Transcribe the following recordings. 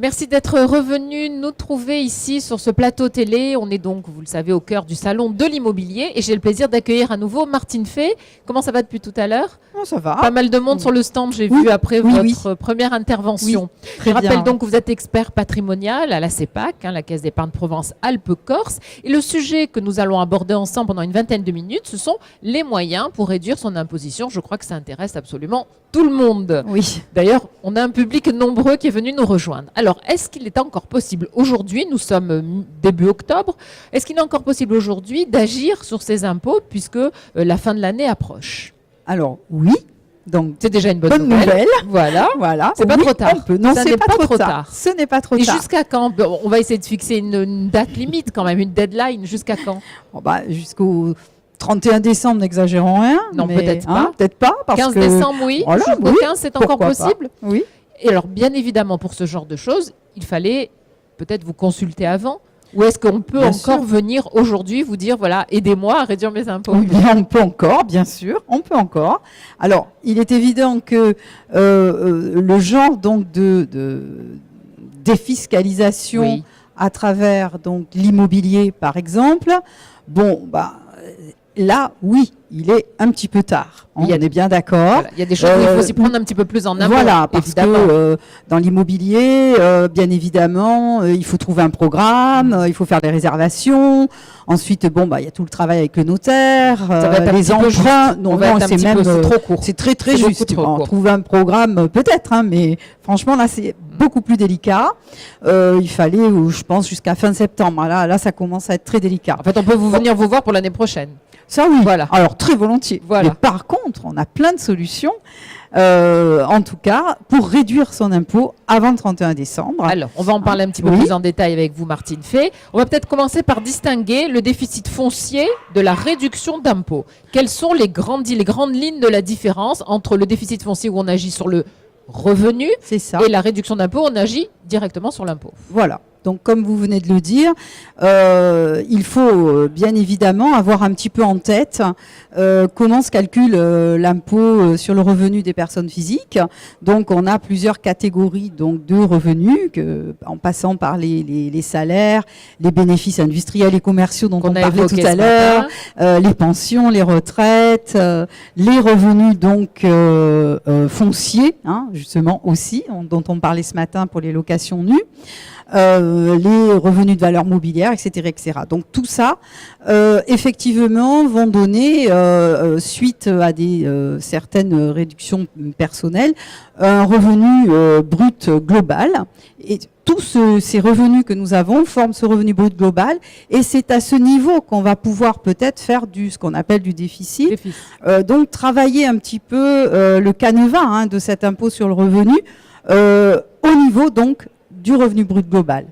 Merci d'être revenu nous trouver ici sur ce plateau télé. On est donc, vous le savez, au cœur du salon de l'immobilier et j'ai le plaisir d'accueillir à nouveau Martine Fay. Comment ça va depuis tout à l'heure? Ça va. Pas mal de monde sur le stand, j'ai vu après votre première intervention. Je rappelle donc que vous êtes expert patrimonial à la CEPAC, la Caisse d'épargne Provence-Alpes-Corse. Et le sujet que nous allons aborder ensemble pendant une vingtaine de minutes, ce sont les moyens pour réduire son imposition. Je crois que ça intéresse absolument tout le monde. Oui. D'ailleurs, on a un public nombreux qui est venu nous rejoindre. Alors, est-ce qu'il est encore possible aujourd'hui, nous sommes début octobre, est-ce qu'il est encore possible aujourd'hui d'agir sur ces impôts puisque la fin de l'année approche? Alors, oui. Donc, c'est déjà une bonne nouvelle. Voilà. C'est pas trop tard. Non, c'est pas trop tard. Ce n'est pas trop tard. Et jusqu'à quand? On va essayer de fixer une date limite quand même, une deadline. Jusqu'à quand? Jusqu'au 31 décembre, n'exagérons rien. Non, peut-être pas. Peut-être pas. Parce 15 que... décembre, oui. Voilà, jusqu'au 15, c'est encore possible. Oui. Et alors, bien évidemment, pour ce genre de choses, il fallait peut-être vous consulter avant. Ou est-ce qu'on peut encore venir aujourd'hui vous dire, voilà, aidez-moi à réduire mes impôts? Oui, bien, on peut encore, bien sûr, on peut encore. Alors, il est évident que le genre donc de défiscalisation à travers donc l'immobilier, par exemple, là, oui, il est un petit peu tard. On est bien d'accord. Il y a des choses où il faut s'y prendre un petit peu plus en amont. Voilà, parce que dans l'immobilier, bien évidemment, il faut trouver un programme, il faut faire des réservations. Ensuite, il y a tout le travail avec le notaire, les emprunts. Non, c'est même trop court. C'est très très juste. Trouver un programme peut-être, mais franchement là, c'est beaucoup plus délicat. Il fallait, je pense, jusqu'à fin septembre. Là, ça commence à être très délicat. En fait, on peut venir vous voir pour l'année prochaine. Ça oui, voilà. Alors très volontiers. Voilà. Mais par contre, on a plein de solutions, en tout cas, pour réduire son impôt avant le 31 décembre. Alors, on va en parler un petit peu plus en détail avec vous, Martine Fay. On va peut-être commencer par distinguer le déficit foncier de la réduction d'impôt. Quelles sont les grandes lignes de la différence entre le déficit foncier où on agit sur le revenu et la réduction d'impôt où on agit directement sur l'impôt? Voilà. Donc, comme vous venez de le dire, il faut bien évidemment avoir un petit peu en tête comment se calcule l'impôt sur le revenu des personnes physiques. Donc, on a plusieurs catégories donc de revenus, en passant par les salaires, les bénéfices industriels et commerciaux dont on parlait tout à l'heure, les pensions, les retraites, les revenus donc fonciers, justement aussi, dont on parlait ce matin pour les locations nues. Les revenus de valeur mobilière, etc., etc. Donc tout ça, effectivement, vont donner, suite à certaines réductions personnelles, un revenu brut global. Et tous ces revenus que nous avons forment ce revenu brut global. Et c'est à ce niveau qu'on va pouvoir peut-être faire ce qu'on appelle du déficit. Donc travailler un petit peu le canevas de cet impôt sur le revenu au niveau donc du revenu brut global.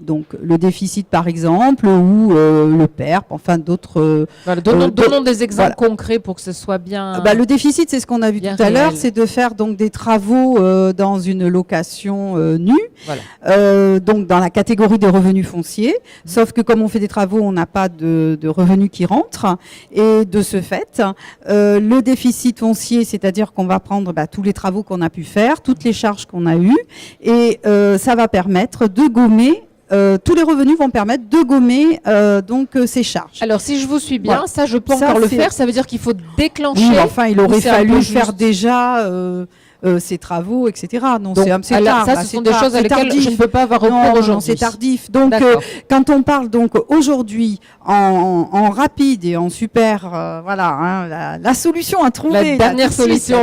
Donc le déficit par exemple ou le PERP, enfin d'autres... donnons des exemples concrets pour que ce soit bien... le déficit, c'est ce qu'on a vu tout à l'heure, c'est de faire donc des travaux dans une location nue, donc dans la catégorie des revenus fonciers, sauf que comme on fait des travaux, on n'a pas de revenus qui rentrent, et de ce fait, le déficit foncier, c'est-à-dire qu'on va prendre tous les travaux qu'on a pu faire, toutes les charges qu'on a eues, et ça va permettre de gommer tous les revenus vont permettre de gommer donc ces charges. Alors si je vous suis bien, ça je peux encore le faire, ça veut dire qu'il faut déclencher. Oui, enfin il aurait fallu faire déjà ces travaux, etc. Non, c'est tard. Ça, ce sont des choses à lesquelles je ne peux pas avoir recours aujourd'hui. Non, c'est tardif. Donc, quand on parle donc aujourd'hui en rapide et en super, la solution à trouver, la dernière solution,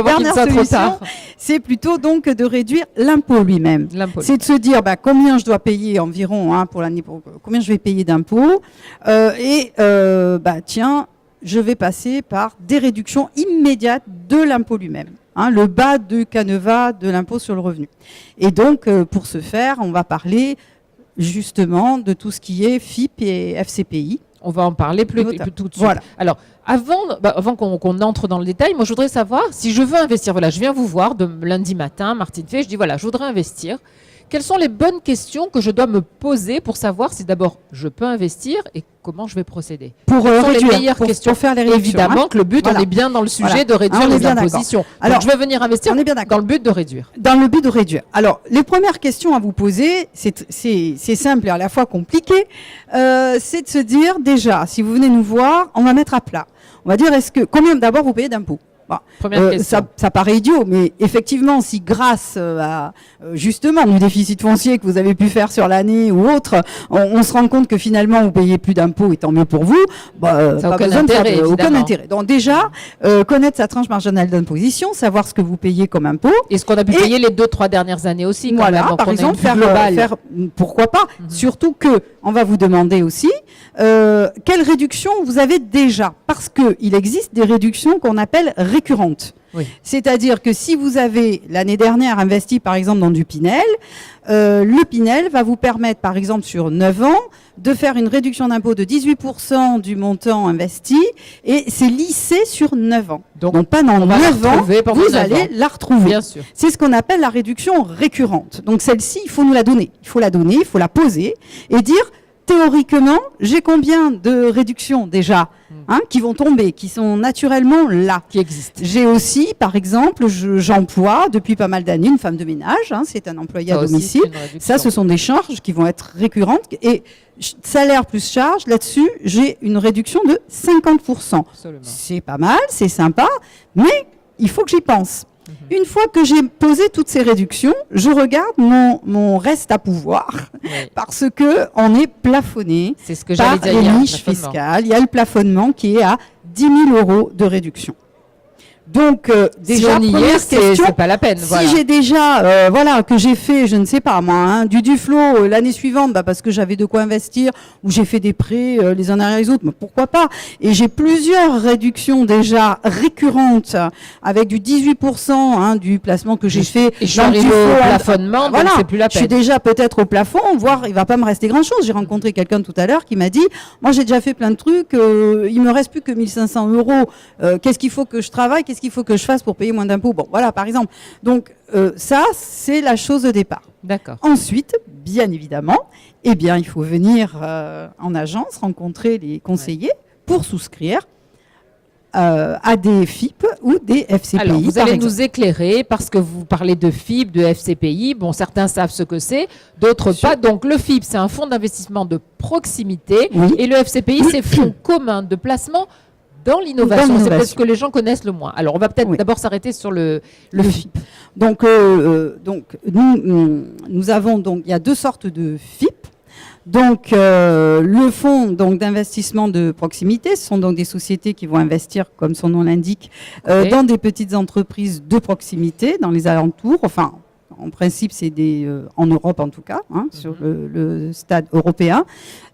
c'est plutôt donc de réduire l'impôt lui-même. C'est de se dire combien je dois payer environ pour l'année, combien je vais payer d'impôts, tiens, je vais passer par des réductions immédiates de l'impôt lui-même. Le bas de canevas de l'impôt sur le revenu. Et donc, pour ce faire, on va parler justement de tout ce qui est FIP et FCPI. On va en parler plus tout de suite. Voilà. Alors, avant qu'on entre dans le détail, moi, je voudrais savoir si je veux investir. Voilà, je viens vous voir lundi matin, Martine Fay, je dis voilà, je voudrais investir. Quelles sont les bonnes questions que je dois me poser pour savoir si d'abord je peux investir et comment je vais procéder? Pour réduire, les meilleures questions. Pour faire les réductions. Évidemment que le but, on est bien dans le sujet de réduire les impositions. Alors, donc, je vais venir investir dans le but de réduire. Dans le but de réduire. Alors, les premières questions à vous poser, c'est simple et à la fois compliqué, c'est de se dire déjà, si vous venez nous voir, on va mettre à plat. On va dire, combien d'abord vous payez d'impôts? Bon, ça paraît idiot, mais effectivement, si grâce à justement du déficit foncier que vous avez pu faire sur l'année ou autre, on se rend compte que finalement vous payez plus d'impôts et tant mieux pour vous, pas besoin de faire aucun intérêt. Donc déjà, connaître sa tranche marginale d'imposition, savoir ce que vous payez comme impôt. Et ce qu'on a pu payer les 2-3 dernières années aussi. Voilà, par exemple, faire pourquoi pas. Surtout que on va vous demander aussi quelle réduction vous avez déjà, parce qu'il existe des réductions qu'on appelle récurrentes. Oui. C'est-à-dire que si vous avez l'année dernière investi par exemple dans du Pinel, le Pinel va vous permettre par exemple sur 9 ans de faire une réduction d'impôt de 18% du montant investi et c'est lissé sur 9 ans. Donc pendant 9 ans, vous allez la retrouver. Bien sûr. C'est ce qu'on appelle la réduction récurrente. Donc celle-ci, il faut nous la donner. Il faut la donner, il faut la poser et dire théoriquement, j'ai combien de réductions déjà qui vont tomber, qui sont naturellement là, qui existent. J'ai aussi, par exemple, j'emploie depuis pas mal d'années une femme de ménage, c'est un employé à domicile. Ça, ce sont des charges qui vont être récurrentes et salaire plus charge, là-dessus, j'ai une réduction de 50%. C'est pas mal, c'est sympa, mais il faut que j'y pense. Une fois que j'ai posé toutes ces réductions, je regarde mon reste à pouvoir parce que on est plafonné par les niches fiscales. Il y a le plafonnement qui est à 10 000 € de réduction. Donc déjà première question, c'est pas la peine. Si j'ai déjà que j'ai fait, je ne sais pas moi, du Duflo l'année suivante, parce que j'avais de quoi investir, ou j'ai fait des prêts les uns derrière les autres, mais pourquoi pas. Et j'ai plusieurs réductions déjà récurrentes avec du 18% du placement que j'ai fait. Et je suis arrivé au plafonnement, donc c'est plus la peine. Je suis déjà peut-être au plafond, voire il va pas me rester grand chose. J'ai rencontré quelqu'un tout à l'heure qui m'a dit, moi j'ai déjà fait plein de trucs, il me reste plus que 1 500 €. Qu'est-ce qu'il faut que je travaille? Qu'est-ce qu'il faut que je fasse pour payer moins d'impôts? Bon, voilà, par exemple. Donc, ça, c'est la chose de départ. D'accord. Ensuite, bien évidemment, il faut venir en agence, rencontrer les conseillers pour souscrire à des FIP ou des FCPI. Alors, vous allez nous éclairer parce que vous parlez de FIP, de FCPI. Bon, certains savent ce que c'est, d'autres pas. Donc, le FIP, c'est un fonds d'investissement de proximité. Oui. Et le FCPI, c'est fonds commun de placement dans l'innovation. C'est peut-être ce que les gens connaissent le moins. Alors, on va peut-être d'abord s'arrêter sur le FIP. Donc nous avons il y a deux sortes de FIP. Donc, le fonds d'investissement de proximité, ce sont donc des sociétés qui vont investir, comme son nom l'indique, dans des petites entreprises de proximité, dans les alentours. Enfin, en principe, c'est en Europe en tout cas, sur le stade européen,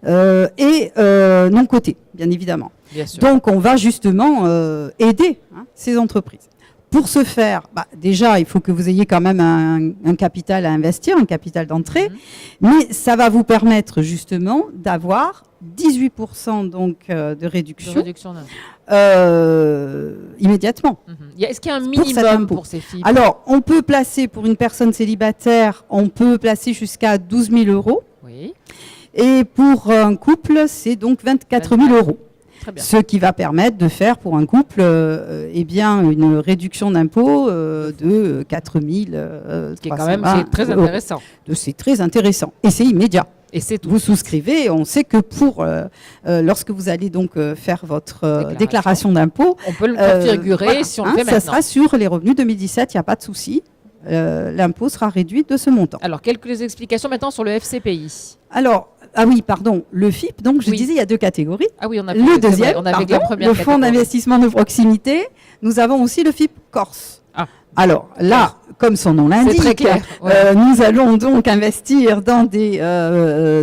et non coté, bien évidemment. Bien sûr. Donc, on va justement aider ces entreprises. Pour ce faire, déjà, il faut que vous ayez quand même un capital à investir, un capital d'entrée, mais ça va vous permettre justement d'avoir 18% donc de réduction, immédiatement. Est-ce qu'il y a un minimum pour ces FIP? Alors, on peut placer pour une personne célibataire, on peut placer jusqu'à 12 000 €. Oui. Et pour un couple, c'est donc 24 000 €. Ce qui va permettre de faire pour un couple une réduction d'impôt de 4 000 ce qui est quand même très intéressant. C'est très intéressant. Et c'est immédiat. Et c'est tout. Vous souscrivez, on sait que lorsque vous allez donc faire votre déclaration d'impôt, on peut le configurer si on le fait maintenant. Ça sera sur les revenus 2017, il n'y a pas de souci. L'impôt sera réduit de ce montant. Alors, quelques explications maintenant sur le FCPI. Alors, le FIP, donc je disais, il y a deux catégories. Ah oui, on a le deuxième, le fonds d'investissement de proximité. Nous avons aussi le FIP Corse. Ah. Alors là, comme son nom l'indique, très clair. Nous allons donc investir dans des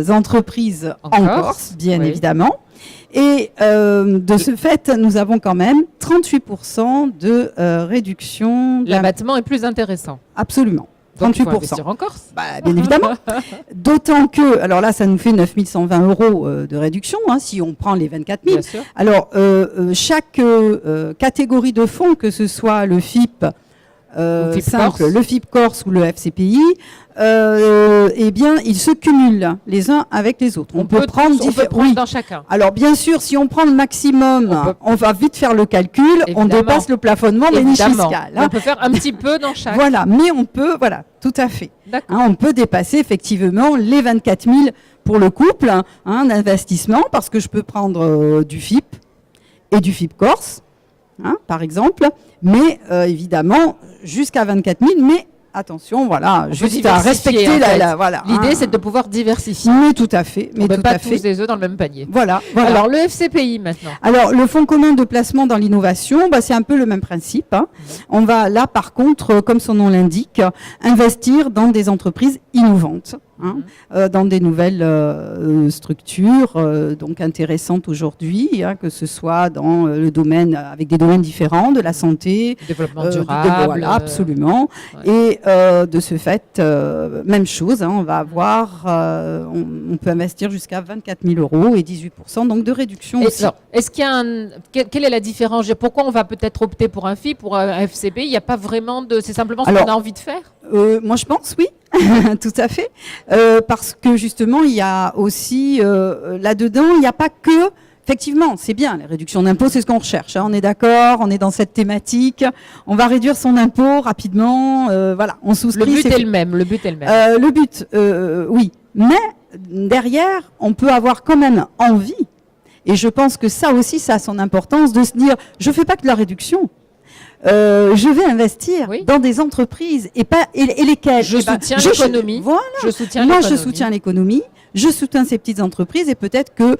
entreprises en Corse, bien évidemment. Et de ce fait, nous avons quand même 38% de réduction. L'abattement est plus intéressant. Absolument. Donc, 38%. Il faut investir en Corse. Bien évidemment. D'autant que, alors là, ça nous fait 9 120 € de réduction, si on prend les 24 000. Bien sûr. Alors, chaque catégorie de fonds, que ce soit le FIP, simple, le FIP Corse ou le FCPI, eh bien, ils se cumulent les uns avec les autres. On peut prendre dans chacun. Alors, bien sûr, si on prend le maximum, on va vite faire le calcul, on dépasse le plafonnement des niches fiscales. On peut faire un petit peu dans chaque. Voilà, mais on peut, voilà, tout à fait. On peut dépasser effectivement les 24 000 pour le couple d'investissement, parce que je peux prendre du FIP et du FIP Corse, par exemple, mais évidemment jusqu'à 24 000, mais attention, voilà, juste à respecter voilà. L'idée, c'est de pouvoir diversifier. Oui, tout à fait. Mais on ne met pas tous les œufs dans le même panier. Voilà. Alors, le FCPI maintenant. Alors, le Fonds commun de placement dans l'innovation, c'est un peu le même principe. On va là, par contre, comme son nom l'indique, investir dans des entreprises innovantes. Dans des nouvelles structures donc intéressantes aujourd'hui, que ce soit dans le domaine, avec des domaines différents, de la santé, développement durable, voilà, absolument. Et de ce fait, même chose, on va avoir, on peut investir jusqu'à 24 000 € et 18% donc de réduction aussi. Alors, est-ce qu'il y a quelle est la différence? Pourquoi on va peut-être opter pour un FIP, pour un FCPI? Il n'y a pas vraiment de, c'est simplement ce qu'on a envie de faire? Moi, je pense, oui. Tout à fait, parce que justement, il y a aussi là-dedans, il n'y a pas que, effectivement, c'est bien, les réductions d'impôts, c'est ce qu'on recherche. On est d'accord, on est dans cette thématique, on va réduire son impôt rapidement, voilà, on souscrit. Le but est le même. Le but, oui, mais derrière, on peut avoir quand même envie, et je pense que ça aussi, ça a son importance, de se dire, je fais pas que de la réduction. Je vais investir dans des entreprises et lesquelles je soutiens l'économie. Voilà. Je soutiens l'économie. Je soutiens ces petites entreprises et peut-être que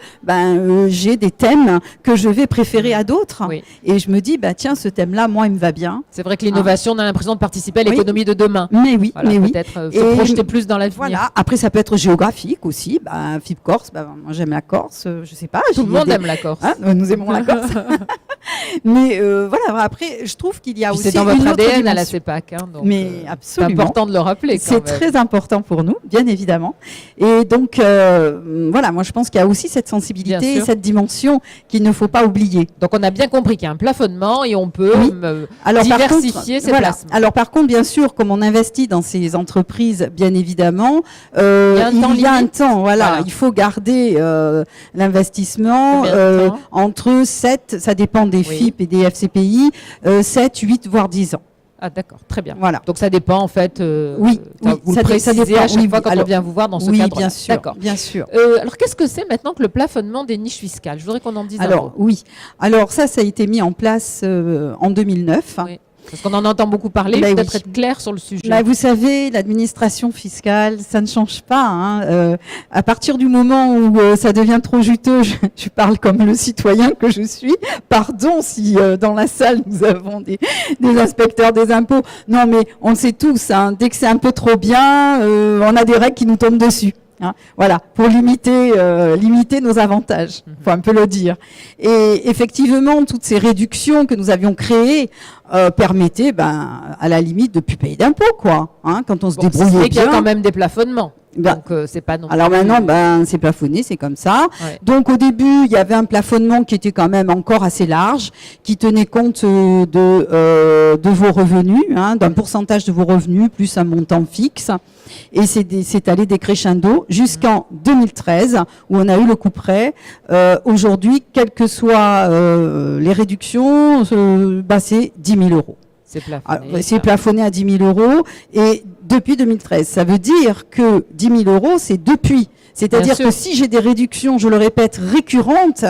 j'ai des thèmes que je vais préférer à d'autres. Oui. Et je me dis tiens, ce thème-là, moi, il me va bien. C'est vrai que l'innovation, on a l'impression de participer à l'économie de demain. Mais oui, voilà, peut-être se projeter plus dans l'avenir. Voilà. Après, ça peut être géographique aussi. FIP Corse, moi j'aime la Corse. Je sais pas. Tout le monde aime la Corse. Nous aimons la Corse. Mais voilà. Après, je trouve qu'il y a aussi c'est dans votre ADN à la CEPAC. Donc, mais absolument. C'est important de le rappeler. C'est très important pour nous, bien évidemment. Et donc voilà, moi je pense qu'il y a aussi cette sensibilité et cette dimension qu'il ne faut pas oublier. Donc on a bien compris qu'il y a un plafonnement et on peut diversifier ses placements. Alors par contre, bien sûr, comme on investit dans ces entreprises, bien évidemment, il y a un temps, voilà. Il faut garder l'investissement entre 7, ça dépend des FIP et des FCPI, 7, 8, voire 10 ans. Ah d'accord, très bien. Voilà. Donc ça dépend en fait. Vous le précisez à chaque fois quand on vient vous voir dans ce cadre. Oui, bien sûr. D'accord. Bien sûr. Alors qu'est-ce que c'est maintenant que le plafonnement des niches fiscales? Je voudrais qu'on en dise un mot. Oui. Alors ça a été mis en place en 2009. Oui. Parce qu'on en entend beaucoup parler, peut-être être clair sur le sujet. Vous savez, l'administration fiscale, ça ne change pas. À partir du moment où ça devient trop juteux, je parle comme le citoyen que je suis. Pardon si dans la salle nous avons des inspecteurs des impôts. Non, mais on le sait tous. Dès que c'est un peu trop bien, on a des règles qui nous tombent dessus. Voilà, pour limiter nos avantages, faut un peu le dire. Et effectivement, toutes ces réductions que nous avions créées permettaient, à la limite, de plus payer d'impôts, quoi. Quand on se débrouillait bien. Il y a quand même des plafonnements. Donc c'est pas non. Alors maintenant, c'est plafonné, c'est comme ça. Ouais. Donc au début, il y avait un plafonnement qui était quand même encore assez large, qui tenait compte de vos revenus, d'un pourcentage de vos revenus plus un montant fixe. Et c'est allé décrescendo jusqu'en 2013 où on a eu le coup près. Aujourd'hui, quelles que soient les réductions, c'est 10 000 €. C'est plafonné à 10 000 € et depuis 2013. Ça veut dire que 10 000 €, c'est depuis. C'est-à-dire que si j'ai des réductions, je le répète, récurrentes,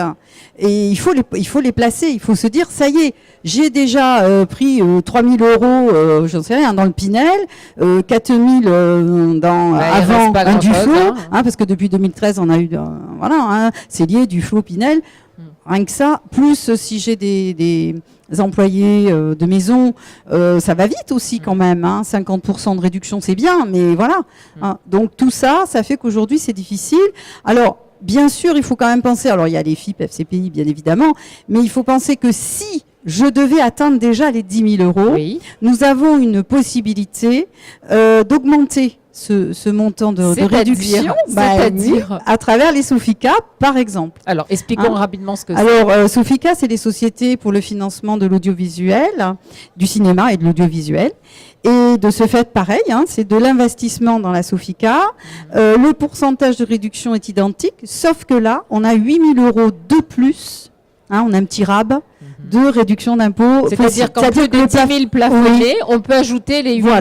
et il faut les placer. Il faut se dire, ça y est, j'ai déjà pris 3 000 €, j'en sais rien, dans le Pinel, 4 000 avant un Duflot, parce que depuis 2013, on a eu, c'est lié Duflot, Pinel. Rien que ça, plus si j'ai des employés de maison, ça va vite aussi quand même. 50% de réduction, c'est bien, mais voilà. Donc tout ça, ça fait qu'aujourd'hui, c'est difficile. Alors, bien sûr, il faut quand même penser, alors il y a les FIP, FCPI, bien évidemment, mais il faut penser que si je devais atteindre déjà les 10 000 €, nous avons une possibilité d'augmenter ce montant de réduction, c'est-à-dire à travers les SOFICA, par exemple. Alors, expliquons rapidement ce que c'est. Alors, SOFICA, c'est les sociétés pour le financement de l'audiovisuel, du cinéma et de l'audiovisuel. Et de ce fait, pareil, c'est de l'investissement dans la SOFICA. Le pourcentage de réduction est identique, sauf que là, on a 8 000 € de plus. On a un petit rab de réduction d'impôt. C'est-à-dire qu'en plus des 10 000 plafonnés, on peut ajouter les 8 000.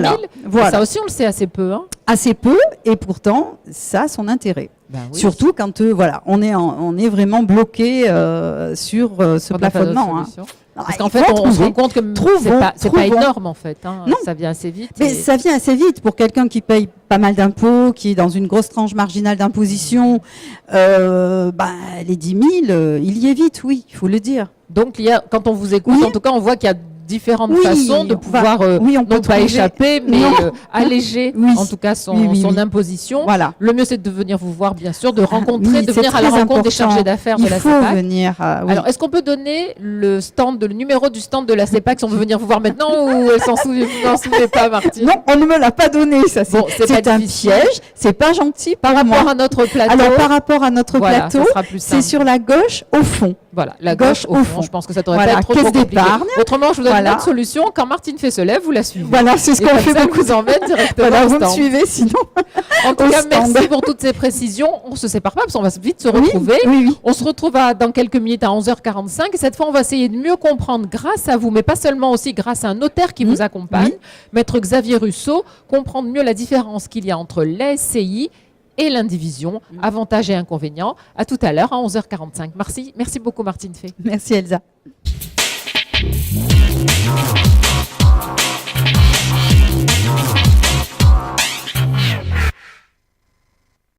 Voilà. Ça aussi, on le sait assez peu. Assez peu, et pourtant, ça a son intérêt. Ben oui. Surtout quand on est vraiment bloqué sur ce plafonnement. Parce qu'en fait, on se rend compte que c'est pas énorme en fait. Non. Ça vient assez vite. Mais ça vient assez vite pour quelqu'un qui paye pas mal d'impôts, qui est dans une grosse tranche marginale d'imposition. Les 10 000, il y est vite, oui, il faut le dire. Donc, quand on vous écoute, en tout cas, on voit qu'il y a différentes façons de pouvoir non pas échapper, mais alléger en tout cas son imposition. Voilà. Le mieux, c'est de venir vous voir, bien sûr, de rencontrer, de venir à la rencontre des chargés d'affaires de la CEPAC. Il faut venir. Alors, est-ce qu'on peut donner le numéro du stand de la CEPAC si on veut venir vous voir maintenant, ou elle s'en souvient pas, Martine? Non, on ne me l'a pas donné, ça. C'est un piège. C'est pas gentil par rapport à notre plateau. Alors, par rapport à notre plateau, c'est sur la gauche au fond. Voilà, la gauche au fond. Je pense que ça devrait pas être trop compliqué. Autrement, je vous donne une autre solution. Quand Martine fait se lève, vous la suivez. Voilà, c'est ce qu'on fait beaucoup. Vous emmène directement voilà, vous me suivez sinon. En tout cas, merci pour toutes ces précisions. On se sépare pas parce qu'on va vite se retrouver. Oui. On se retrouve dans quelques minutes à 11h45. Et cette fois, on va essayer de mieux comprendre grâce à vous, mais pas seulement aussi grâce à un notaire qui vous accompagne, Maître Xavier Russo, comprendre mieux la différence qu'il y a entre les SCI et l'indivision, avantages et inconvénients. À tout à l'heure, à 11h45. Merci beaucoup Martine Fay. Merci Elsa.